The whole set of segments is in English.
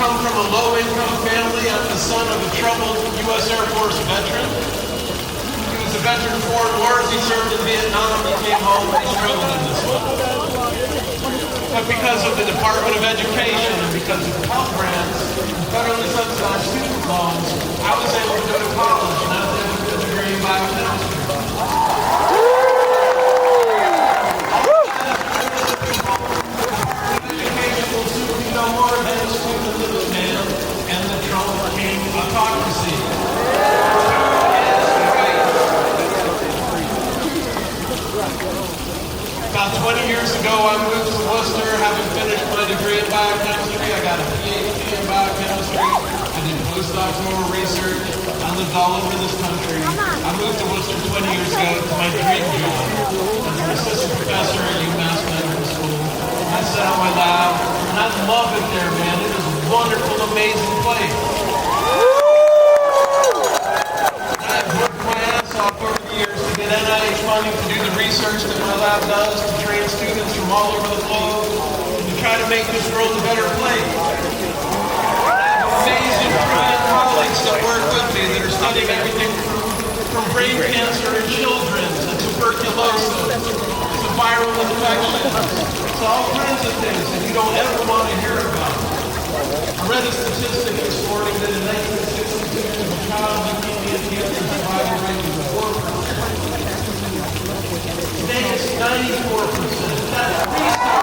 come from a low-income family. I'm the son of a troubled U.S. Air Force veteran. He was a veteran of foreign wars. He served in Vietnam. He came home. He struggled in this life. But because of the Department of Education and because of Pell Grants and federally subsidized student loans, I was able to go to college, and I was able to get a degree in biochemistry. Education will soon be no more advanced student than this man and the Trump king autocracy. About 20 years ago, I moved to Worcester, having finished my degree in biochemistry. I got a PhD in biochemistry. I did postdoctoral research. I lived all over this country. I moved to Worcester 20 years ago to my dream job as an assistant professor at UMass Medical School. I sat on my lab, and I love it there, man. It is a wonderful, amazing place. I've worked my ass off over the years to get NIH funding to do the research that my lab does, to train students from all over the globe, and to try to make this world a better place. I have amazing, brilliant colleagues that work with me that are studying everything from brain cancer in children to tuberculosis to viral infections. It's all kinds of things that you don't ever want to hear about. I read a statistic this morning that in 1962, the child leukemia cancer survival rate was 4%. Today it's 94%. That's research.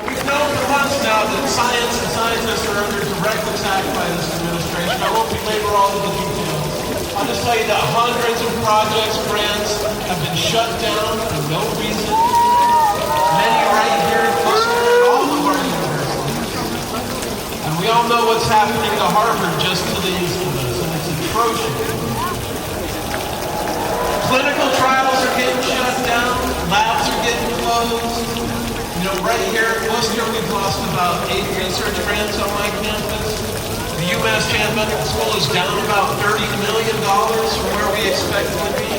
We've known for months now that science and scientists are under direct attack by this administration. I won't belabor all of the details. I'll just tell you that hundreds of projects, grants have been shut down for no reason. Many right here in Worcester and all of our universities. And we all know what's happening to Harvard just to the east of us, and it's atrocious. Clinical trials are getting shut down. Labs are getting closed. You know, right here at Worcester, we've lost about 8 research grants on my campus. The UMass Medical School is down about $30 million from where we expected to be.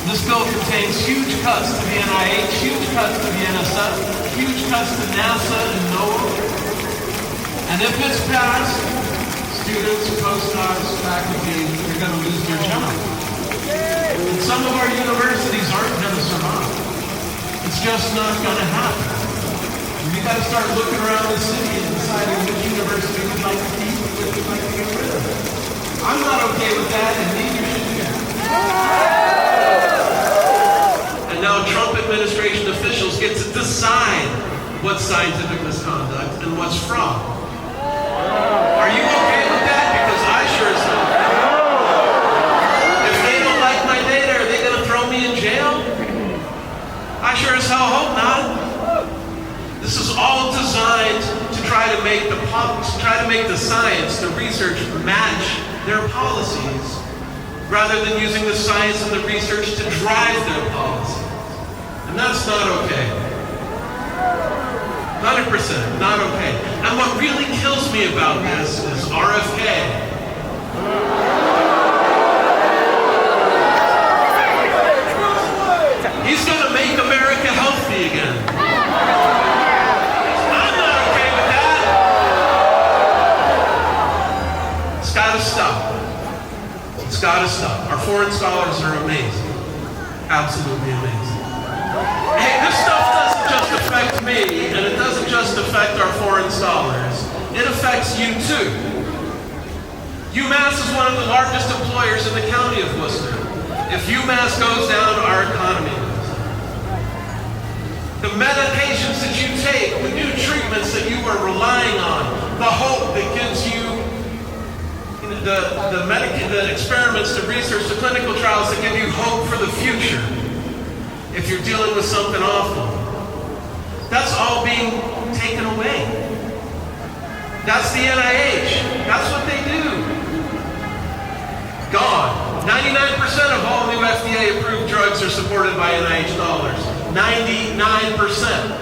This bill contains huge cuts to the NIH, huge cuts to the NSF, huge cuts to NASA and NOAA. And if it's passed, students, postdocs, faculty, you're going to lose their job. And some of our universities aren't going to survive. It's just not going to happen. We've got to start looking around the city and deciding which university we'd like to keep and which we'd like to get rid of. I'm not okay with that, and neither should you. And now Trump administration officials get to decide what's scientific misconduct and what's fraud. Are you okay with that? Because I sure as hell am. If they don't like my data, are they going to throw me in jail? I sure as hell hope not. This is all designed to try to make the science, the research match their policies, rather than using the science and the research to drive their policies. And that's not okay. 100% not okay. And what really kills me about this is RFK. He's going to make America healthy again. It's got to stop. Our foreign scholars are amazing. Absolutely amazing. Hey, this stuff doesn't just affect me, and it doesn't just affect our foreign scholars. It affects you too. UMass is one of the largest employers in the county of Worcester. If UMass goes down, our economy goes down. The medications that you take, the new treatments that you are relying on, the hope that gives you the experiments, the research, the clinical trials that give you hope for the future if you're dealing with something awful. That's all being taken away. That's the NIH. That's what they do. Gone. 99% of all new FDA-approved drugs are supported by NIH dollars. 99%.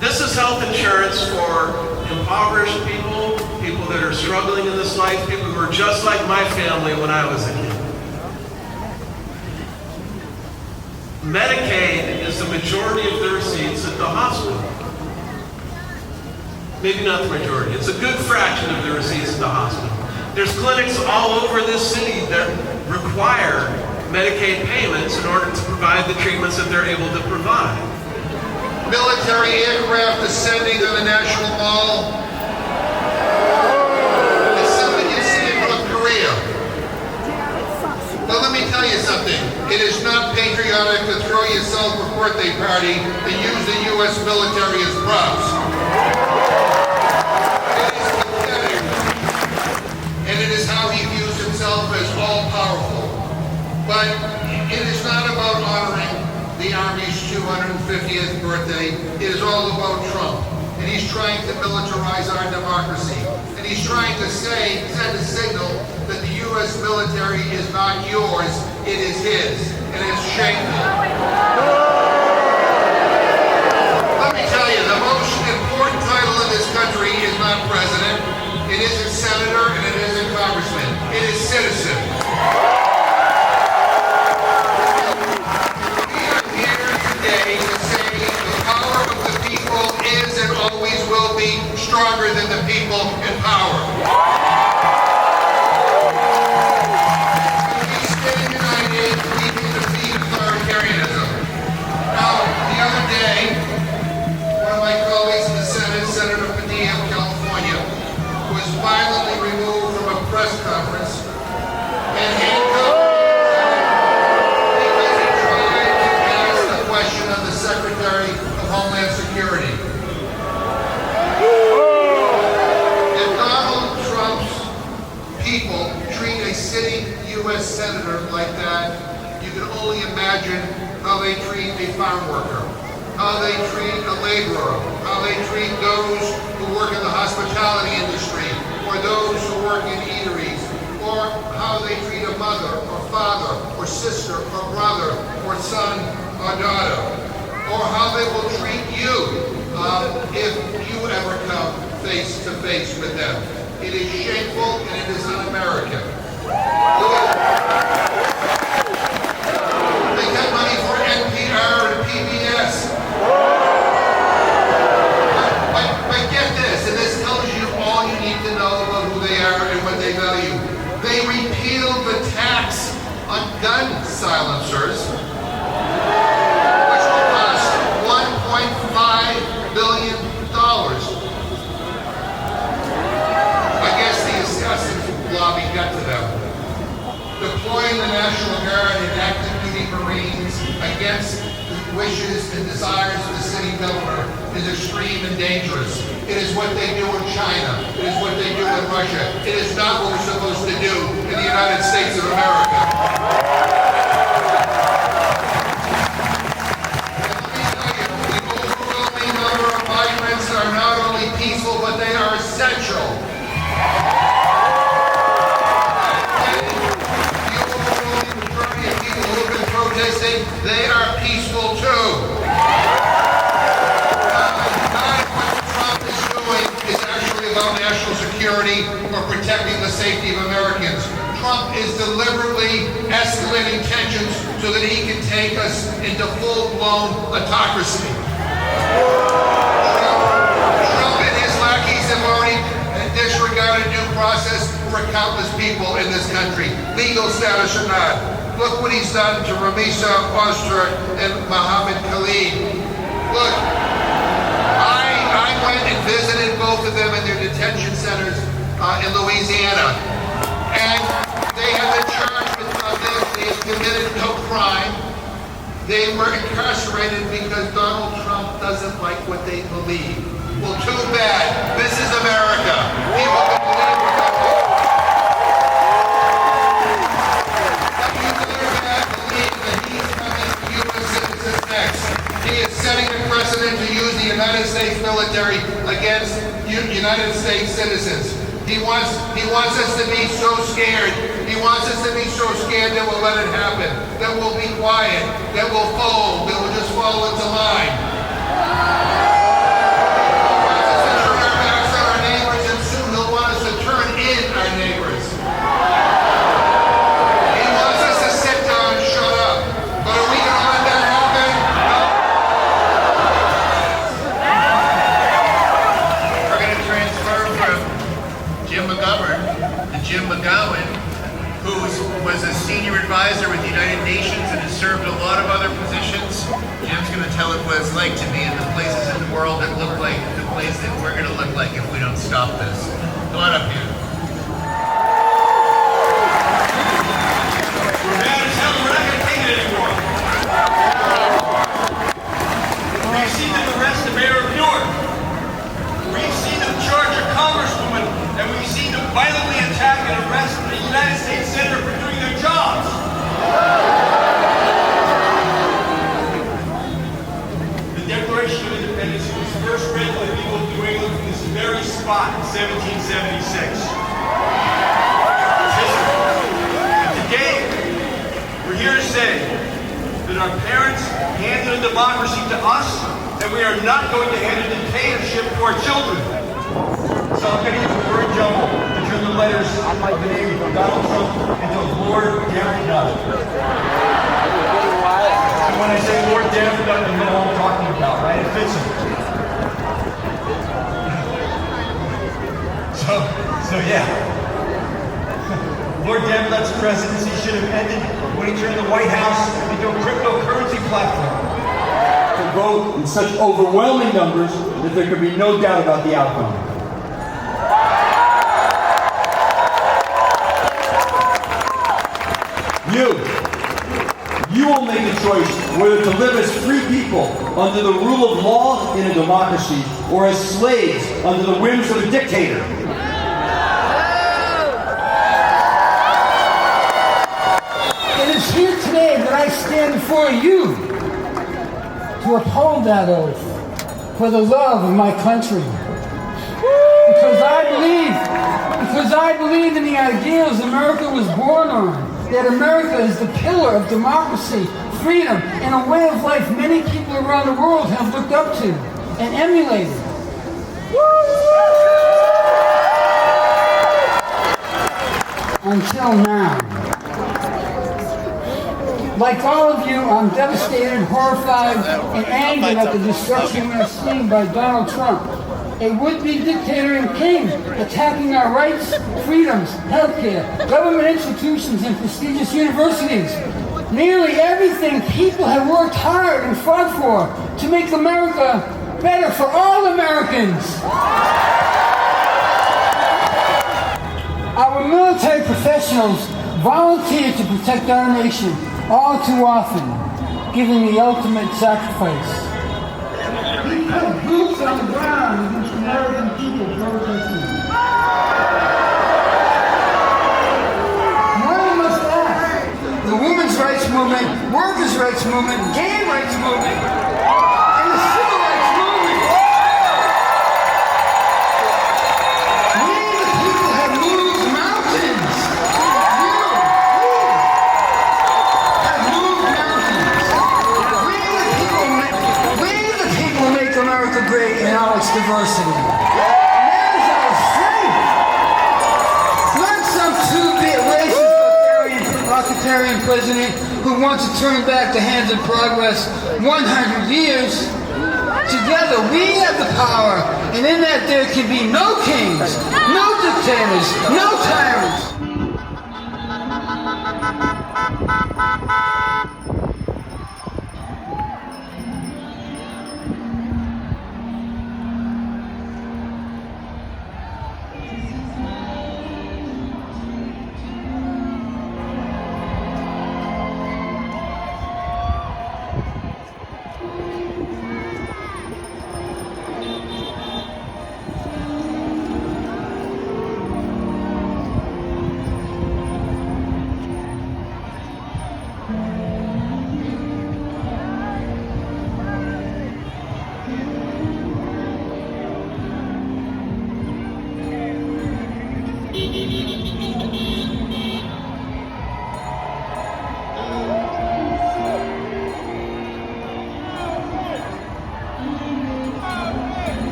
This is health insurance for impoverished people, people that are struggling in this life, people who are just like my family when I was a kid. Medicaid is the majority of the receipts at the hospital. Maybe not the majority. It's a good fraction of the receipts at the hospital. There's clinics all over this city that require Medicaid payments in order to provide the treatments that they're able to provide. Military aircraft descending on the National Mall. It's something you see in North Korea. But let me tell you something. It is not patriotic to throw yourself a birthday party and use the U.S. military as props. It is pathetic. And it is how he views himself as all-powerful. But it is not about honoring the Army's 250th birthday. It is all about Trump. And he's trying to militarize our democracy. And he's trying to send a signal that the U.S. military is not yours, it is his. And it's shameful. Let me tell you, the most important title in this country is not president. It isn't senator and it isn't congressman. It is citizen. Will be stronger than the people in power. When we stay united, we can defeat authoritarianism. Now, the other day, one of my colleagues in the Senate, Senator Padilla of California, was violently removed from a press conference and handcuffed because he tried to ask the question of the Secretary of Homeland Security. People treat a sitting U.S. senator like that, you can only imagine how they treat a farm worker, how they treat a laborer, how they treat those who work in the hospitality industry, or those who work in eateries, or how they treat a mother, or father, or sister, or brother, or son, or daughter, or how they will treat you if you ever come face to face with them. It is shameful and it is un-American. They get money for NPR and PBS. But get this, and this tells you all you need to know about who they are and what they value. They repealed the tax on gun silencers, which will cost $1.5 billion. Lobby got to them. Deploying the National Guard and active duty Marines against the wishes and desires of the city governor is extreme and dangerous. It is what they do in China. It is what they do in Russia. It is not what we're supposed to do in the United States of America. And let me tell you, the overwhelming number of migrants are not only peaceful, but they are essential. They are peaceful too. What Trump is doing is actually about national security or protecting the safety of Americans. Trump is deliberately escalating tensions so that he can take us into full-blown autocracy. Trump and his lackeys have already disregarded due process for countless people in this country, legal status or not. Look what he's done to Ramisa Oster and Mohammed Khalid. Look, I went and visited both of them in their detention centers in Louisiana. And they have been charged with nothing. They have committed no crime. They were incarcerated because Donald Trump doesn't like what they believe. Well, too bad. This is America. People can believe what they believe. He is setting a precedent to use the United States military against United States citizens. He wants us to be so scared. He wants us to be so scared that we'll let it happen, that we'll be quiet, that we'll fold, that we'll just fall into line. He wants us to turn our backs on our neighbors, and soon he'll want us to turn in our neighbors. He wants us to sit down and shut up. But are we going to let that happen? on up here. We're mad as hell, we're not gonna take it anymore. We've seen them arrest the mayor of Newark. We've seen them charge a congresswoman, and we've seen them violently attack and arrest the United States Senator for doing their jobs. The Declaration of Independence was first read to the people of New England from this very spot in 1776. It's history. And today, we're here to say that our parents handed a democracy to us, and we are not going to hand a dictatorship to our children. So I'm going to use the word jumble to turn the letters of the name of Donald Trump into Lord Damned. And when I say Lord Damned, you know what I'm talking about, right? It fits him. So yeah. Lord Damned's presidency should have ended when he turned the White House into a cryptocurrency platform. To vote in such overwhelming numbers that there could be no doubt about the outcome. You will make a choice whether to live as free people under the rule of law in a democracy or as slaves under the whims of a dictator. It is here today that I stand before you to uphold that oath for the love of my country. Because I believe in the ideals America was born on. That America is the pillar of democracy, freedom, and a way of life many people around the world have looked up to and emulated. Until now. Like all of you, I'm devastated, horrified, and angered at the destruction we are seeing by Donald Trump, a would-be dictator and king, attacking our rights, freedoms, healthcare, government institutions, and prestigious universities. Nearly everything people have worked hard and fought for to make America better for all Americans. Our military professionals volunteer to protect our nation, all too often, giving the ultimate sacrifice. We put boots on the ground against American people protesting. One must ask, the women's rights movement, workers' rights movement, gay rights movement, and the civil rights movement. We the people have moved mountains. Have moved mountains. We the people make America great in all its diversity. That is our strength. Not some two-bit racist authoritarian president who wants to turn back the hands of progress 100 years. Together we have the power, and in that there can be no kings, no dictators, no tyrants.